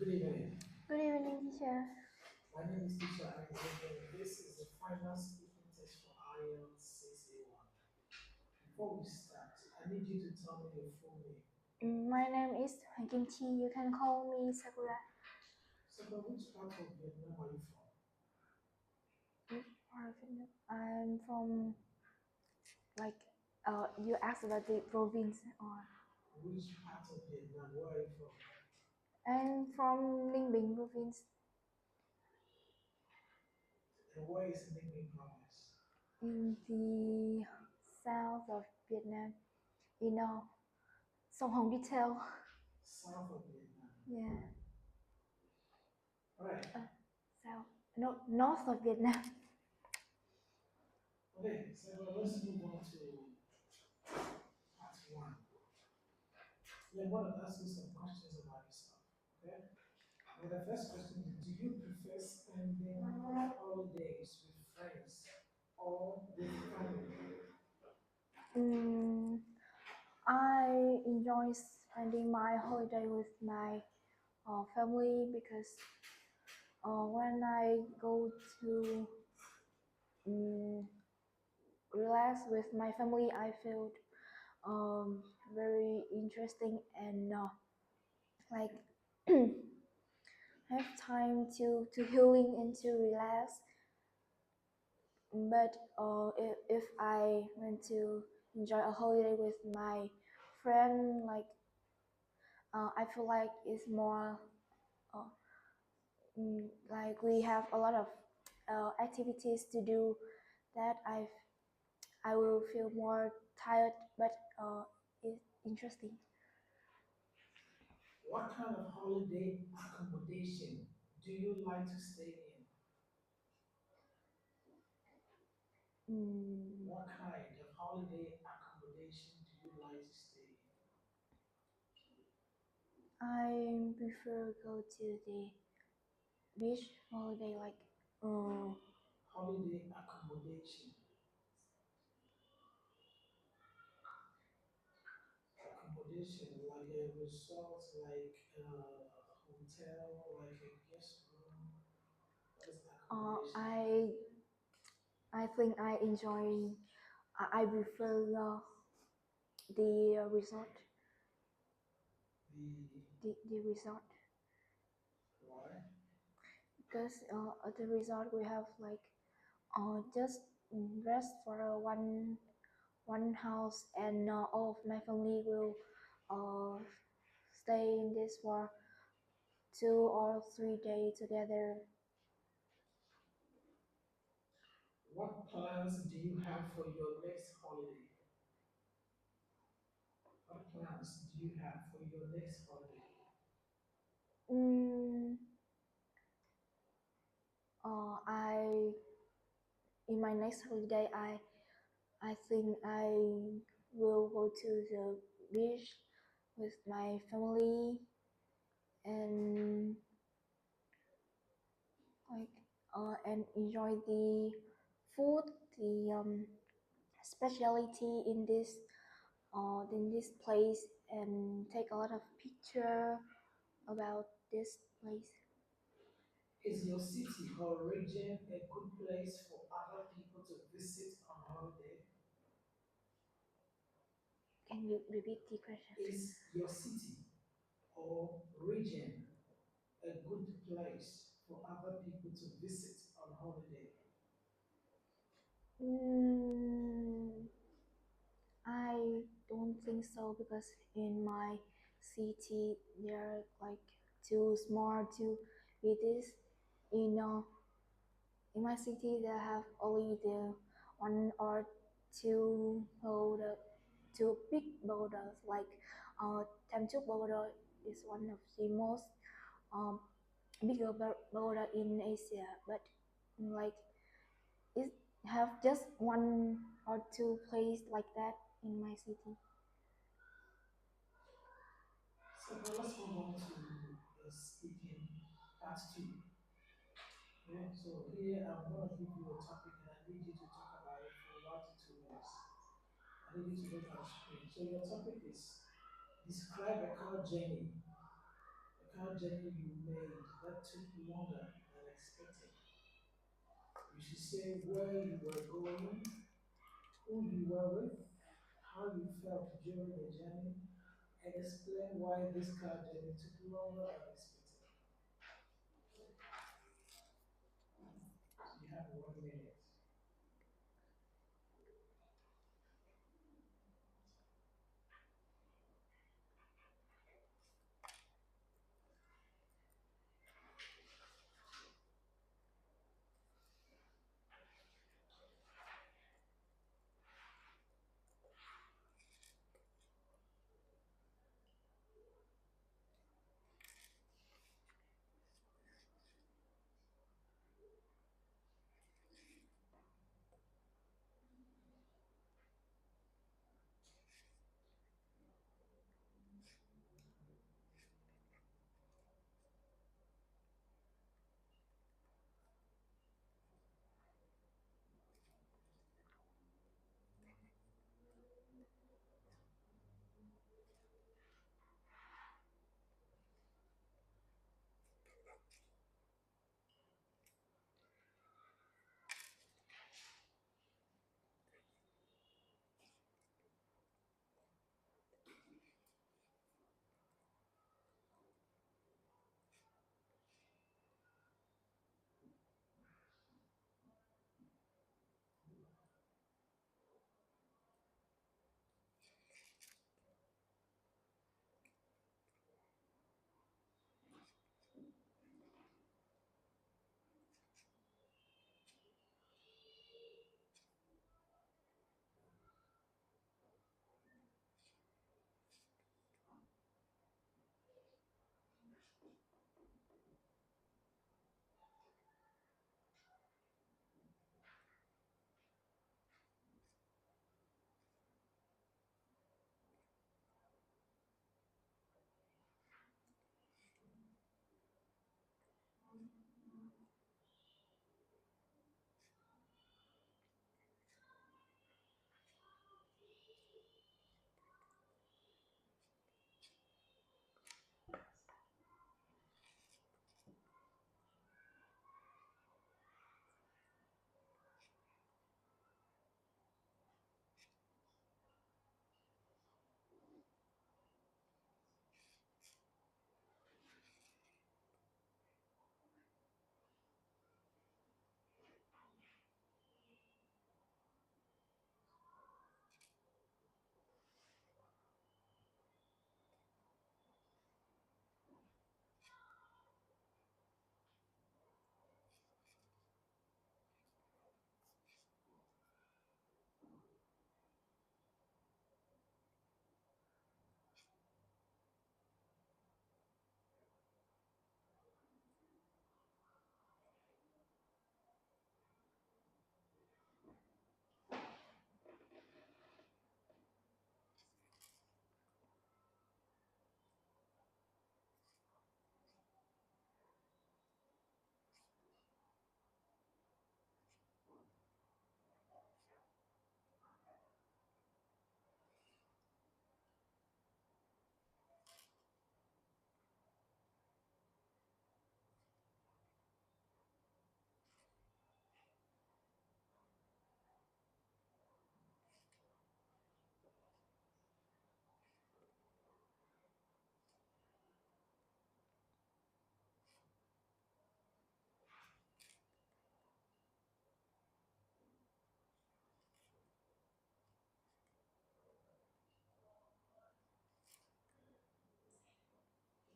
Good evening. Good evening, teacher. My name is Tisha Isaac, and this is the final speaking test for IELTS 6A1. Before we start, I need you to tell me your full name. My name is Hoàng Kim Chi. You can call me Sakura. So, from which part of Vietnam are you from? I'm from like you asked about the province or Which part of Vietnam? Where are you from? I'm from Ninh Bình province And where is Ninh Bình province? in the south of Vietnam. You know, Sông Hồng detail. South of Vietnam. Yeah, Alright. south. No, north of Vietnam. Okay, so let's move on to part one. Yeah, I want to ask you some questions about yourself. Okay? Well, the first question is, do you prefer spending holidays with friends or with family? Mm, I enjoy spending my holiday with my family because when I go to um, relax with my family, I feel very interesting and like have time to healing and to relax. But if I want to enjoy a holiday with my friend, like I feel like it's more uh, like we have a lot of activities to do that I will feel more tired, but it's interesting. What kind of holiday accommodation do you like to stay in? Mm, What kind of holiday accommodation do you like to stay in? I prefer go to the beach holiday, like uh, Holiday accommodation. Accommodation like a resort, like a hotel, like a guest room. What is accommodation? I think I enjoy. I prefer the resort. The The resort why? because at the resort we have like just rest for one house and all of my family will uh, stay in this for 2 or 3 days together. What plans do you have for your next holiday? What plans do you have for your next holiday? Mm, I in my next holiday I think I will go to the beach with my family and like and enjoy the food, the specialty in this place, and take a lot of picture about this place. Is your city or region a good place for other people to visit on holiday? Can you repeat the question? Is your city or region a good place for other people to visit on holiday? Mm, I don't think so because in my city they're like too small to be this. You know, in my city they have only the one or two big boulders. Like Tam Chuk boulder is one of the most um, bigger boulder in Asia, but like it have just one or two place like that in my city. So now let's move on to speaking part two. Yeah, so here I'm going to give you a topic and I need you to talk about it for 1 to 2 minutes. I need you to look at the screen. So your topic is describe a car journey. A car journey you made that took longer than expected. You should say where you were going, who you were with, how you felt during the journey, and explain why this car journey took longer than expected. So you have 1 minute.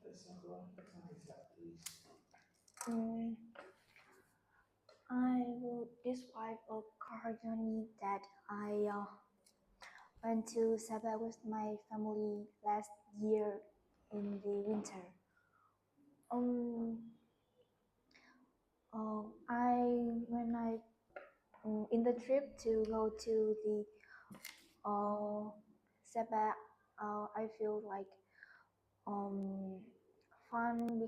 Let's talk about what time is that, please. Mm, I will describe a car journey that I went to Sabah with my family last year in the winter. Um, when I in the trip to go to the Sabah, I feel like um fun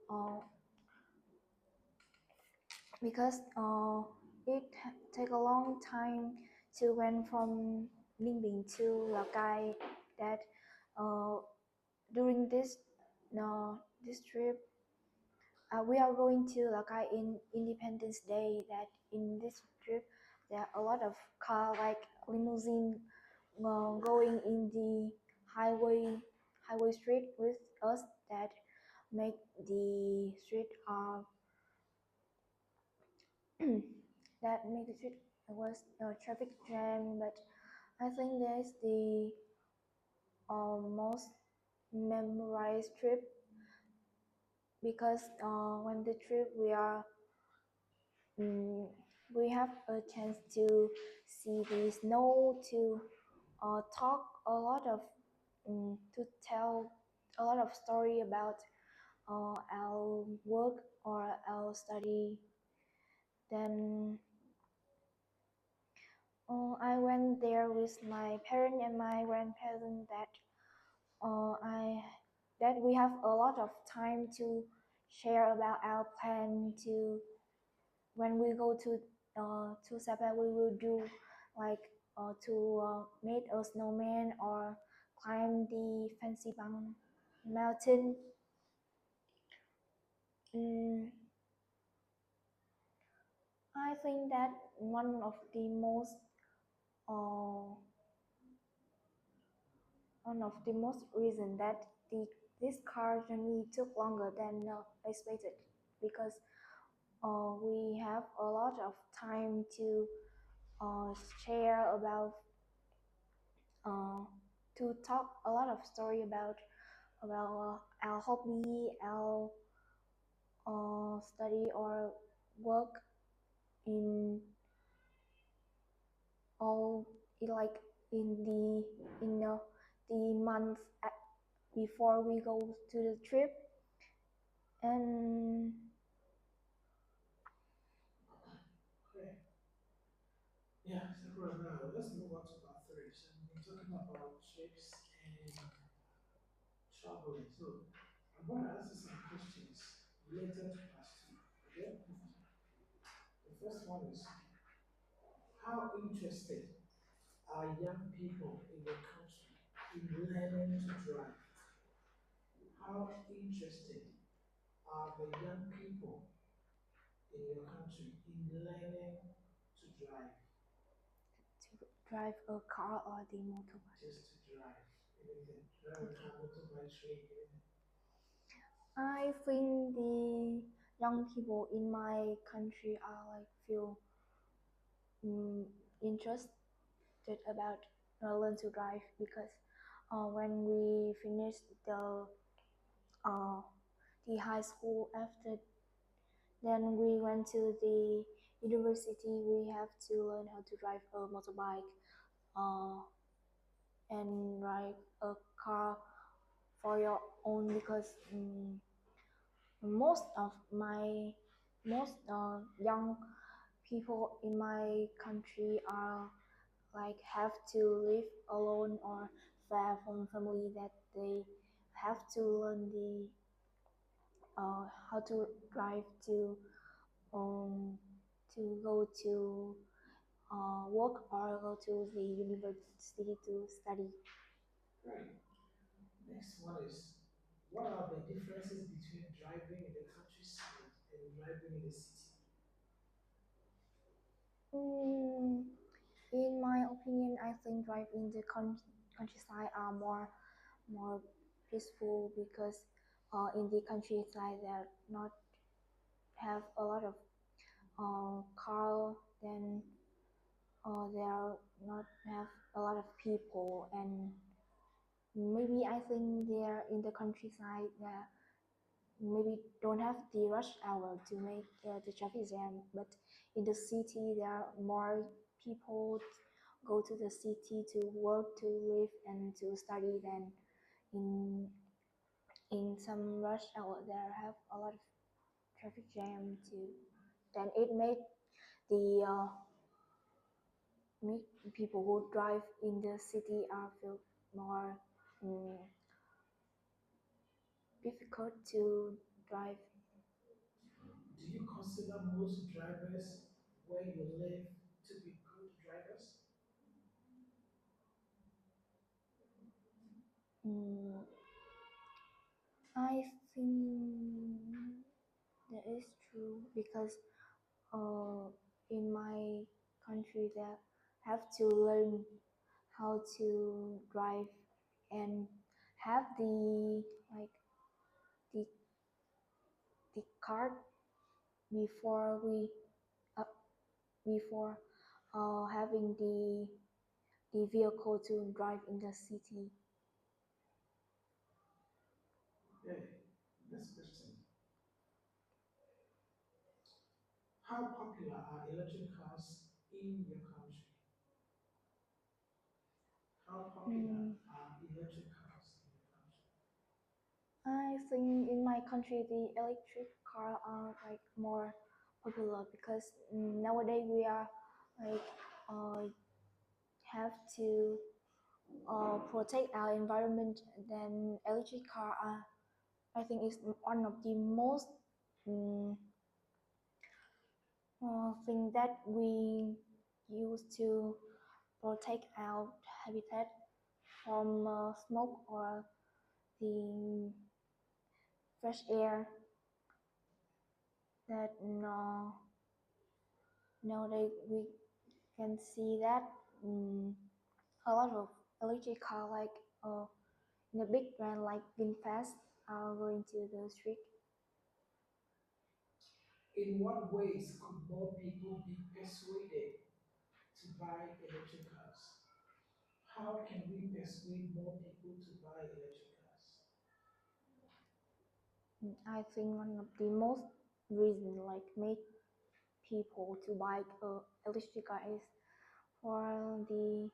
uh because it take a long time to went from Ninh to Lào Cai. That uh, during this this trip, we are going to Lakai in Independence Day. That in this trip, there are a lot of car like limousine going in the highway street with us that make the street that make the street was traffic jam. But I think that's the most memorized trip because when the trip mm, we have a chance to see the snow, to talk a lot of to tell a lot of story about our work or our study. Then I went there with my parents and my grandparents I that we have a lot of time to share about our plan to when we go to Sapa we will do like to make a snowman or climb the fancy bang mountain. Mm, I think that uh, one of the most reason that this car journey took longer than expected because we have a lot of time uh, share about uh, to talk a lot of story about our hobby, our study or work in all like in the month before we go to the trip. And Okay. Yeah, Sakura, now let's move on to part three. So we've been talking about trips and traveling. So I'm going to ask you some questions related to part two. Okay? The first one is how interested are young people in your country in learning to drive? How interested are the young people in your country in learning to drive? to drive a car or the motorbike. Just to drive, anything. Drive a car, motorbike, train, anything. I think the young people in my country are like feel um, interested about learn to drive because when we finished uh, the high school after then we went to the university we have to learn how to drive a motorbike uh, and ride a car for your own because most of my most young people in my country are like have to live alone or far from family that they have to learn the how to drive um to go to work or go to the university to study. Right. Next one is what are the differences between driving in the countryside and driving in the city? Mm, in my opinion, I think drive in the countryside are more peaceful because in the countryside there not have a lot of car, then there not have a lot of people, and maybe I think there in the countryside there maybe don't have the rush hour to make the traffic jam, but in the city there are more people go to the city to work, to live, and to study than in some rush hour there have a lot of traffic jam too. Then it made the make people who drive in the city are feel more um, difficult to drive. Do you consider most drivers where you live to be good drivers? Mm, I think that is true because in my country that have to learn how to drive and have like the the card before we uh, before having the vehicle to drive in the city. Okay, next question. How popular are electric cars in your country? How popular Mm, are electric cars in your country? I think in my country the electric car are like more popular because nowadays we are like uh, have to protect our environment. Then electric car are I think is one of the most um, thing that we use to protect our habitat from smoke or the fresh air that nowadays we can see that um, a lot of electric car like in a big brand like VinFast are going to the street. In what ways could more people be persuaded to buy electric cars? How can we persuade more people to buy electric cars? I think one of the most reason like make people to buy electric car is for the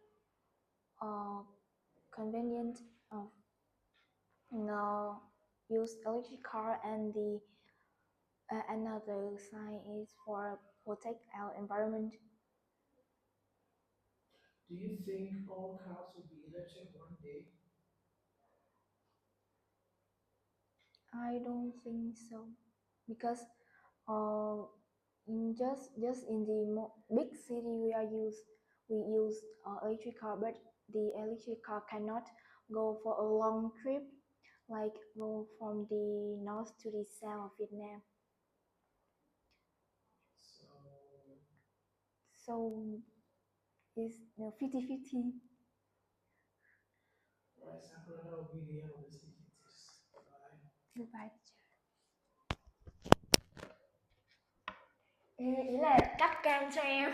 uh, convenient of use electric car and the another sign is for protect our environment. Do you think all cars will be electric one day? I don't think so because uh, just in the big city we use electric car, but the electric car cannot go for a long trip like go from the north to the south of Vietnam. So, So it's 50-50. right, Sakura, that will be the end of this activities. Bye. Goodbye. Ê, ý là cắt cam cho em.